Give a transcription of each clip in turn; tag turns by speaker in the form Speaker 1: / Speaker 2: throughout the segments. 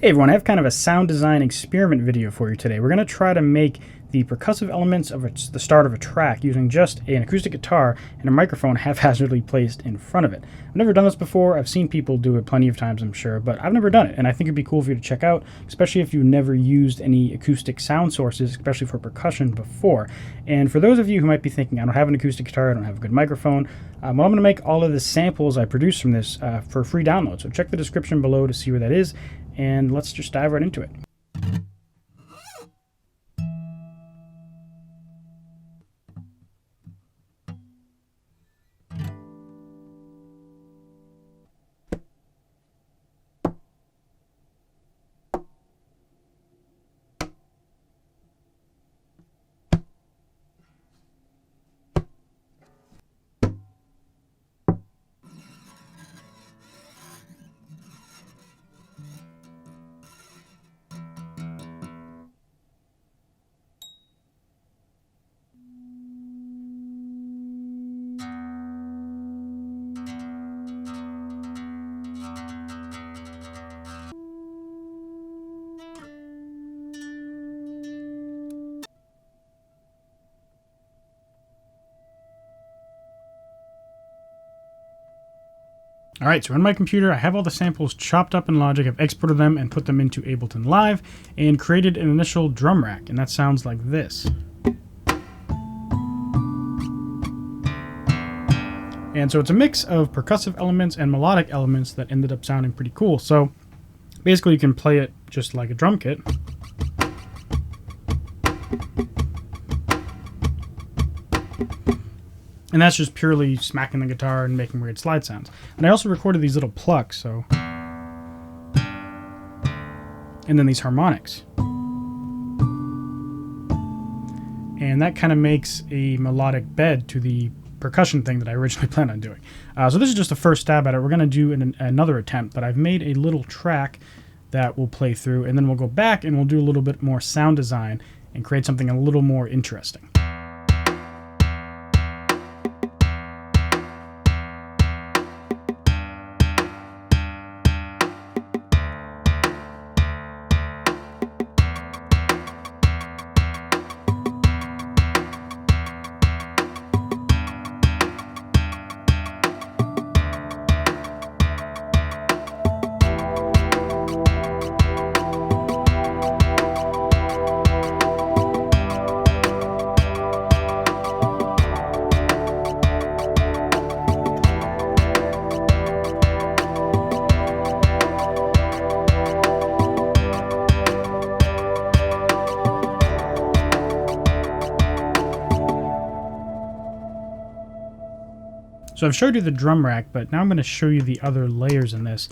Speaker 1: Hey everyone, I have kind of a sound design experiment video for you today. We're going to try to make the percussive elements of the start of a track using just an acoustic guitar and a microphone haphazardly placed in front of it. I've never done this before. I've seen people do it plenty of times, I'm sure, but I've never done it, and I think it'd be cool for you to check out, especially if you've never used any acoustic sound sources, especially for percussion before. And for those of you who might be thinking, I don't have an acoustic guitar, I don't have a good microphone, well, I'm going to make all of the samples I produce from this for free download, so check the description below to see where that is, and let's just dive right into it. Alright, so in my computer I have all the samples chopped up in Logic. I've exported them and put them into Ableton Live and created an initial drum rack, and that sounds like this. And so it's a mix of percussive elements and melodic elements that ended up sounding pretty cool. So basically you can play it just like a drum kit. And that's just purely smacking the guitar and making weird slide sounds. And I also recorded these little plucks, so... and then these harmonics. And that kind of makes a melodic bed to the percussion thing that I originally planned on doing. So this is just a first stab at it. We're going to do another attempt, but I've made a little track that we'll play through, and then we'll go back and we'll do a little bit more sound design and create something a little more interesting. So I've showed you the drum rack, but now I'm going to show you the other layers in this.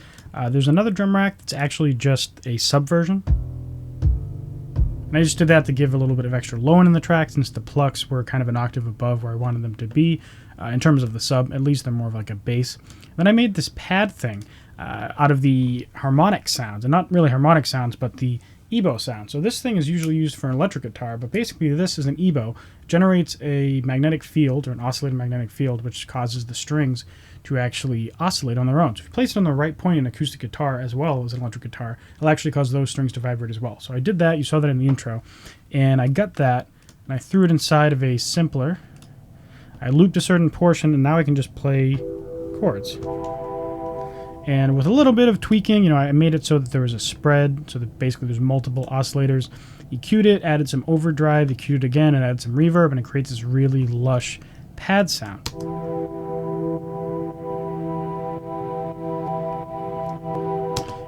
Speaker 1: There's another drum rack that's actually just a subversion. And I just did that to give a little bit of extra low end in the track, since the plucks were kind of an octave above where I wanted them to be. In terms of the sub, at least they're more of like a bass. Then I made this pad thing out of the harmonic sounds, and not really harmonic sounds, but the EBow sound. So this thing is usually used for an electric guitar, but basically this is an EBow. It generates a magnetic field, or an oscillating magnetic field, which causes the strings to actually oscillate on their own. So if you place it on the right point in an acoustic guitar as well as an electric guitar, it'll actually cause those strings to vibrate as well. So I did that, you saw that in the intro, and I got that, and I threw it inside of a sampler. I looped a certain portion, and now I can just play chords. And with a little bit of tweaking, I made it so that there was a spread, so that basically there's multiple oscillators. EQ'd it, added some overdrive, EQ'd it again, and added some reverb, and it creates this really lush pad sound.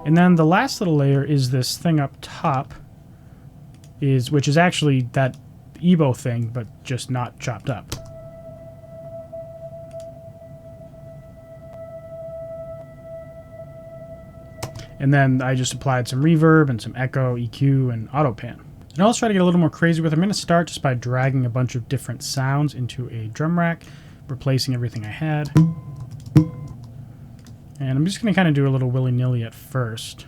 Speaker 1: And then the last little layer is this thing up top, which is actually that EBow thing, but just not chopped up. And then I just applied some reverb and some echo, EQ, and auto pan. Now let's try to get a little more crazy with it. I'm going to start just by dragging a bunch of different sounds into a drum rack, replacing everything I had. And I'm just going to kind of do a little willy-nilly at first.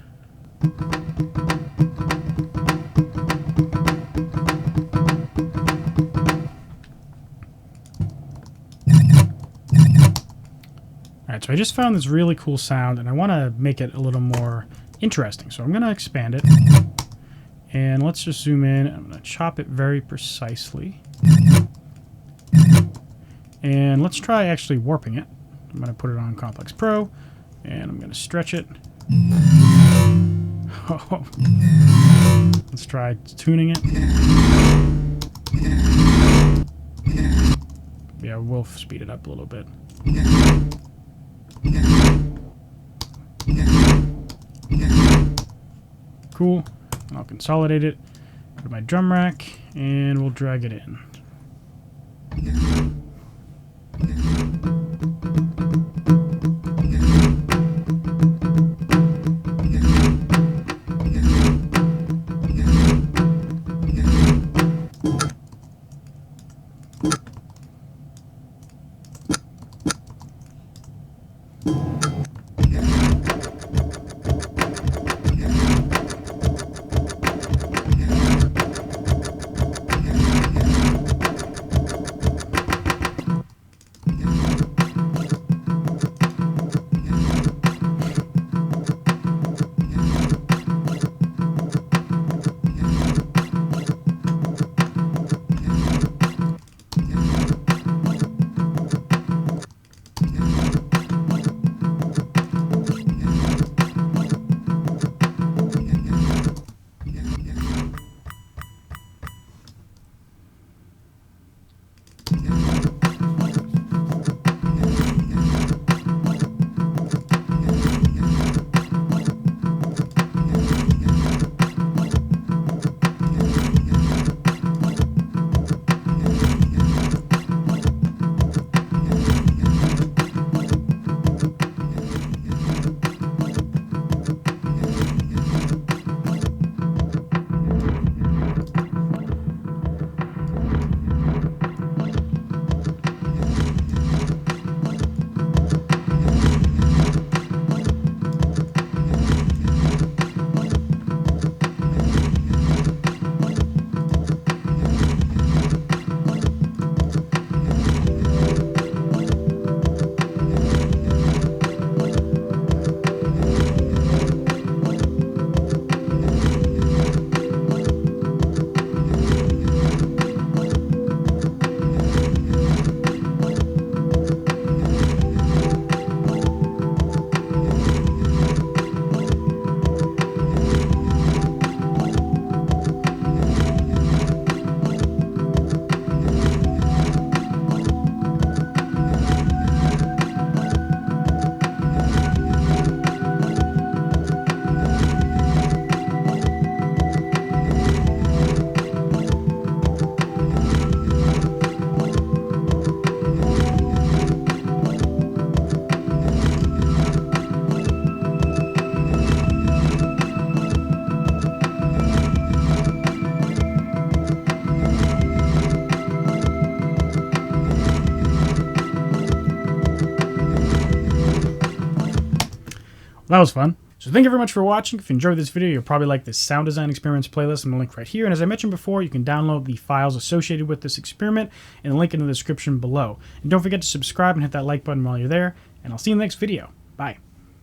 Speaker 1: Alright, so I just found this really cool sound, and I want to make it a little more interesting. So I'm going to expand it. And let's just zoom in. I'm going to chop it very precisely. And let's try actually warping it. I'm going to put it on Complex Pro. And I'm going to stretch it. Oh. Let's try tuning it. Yeah, we'll speed it up a little bit. Cool. I'll consolidate it. Go to my drum rack, and we'll drag it in. That was fun. So thank you very much for watching. If you enjoyed this video, you'll probably like this sound design experiments playlist. I'm going to link right here. And as I mentioned before, you can download the files associated with this experiment and the link in the description below. And don't forget to subscribe and hit that like button while you're there. And I'll see you in the next video. Bye.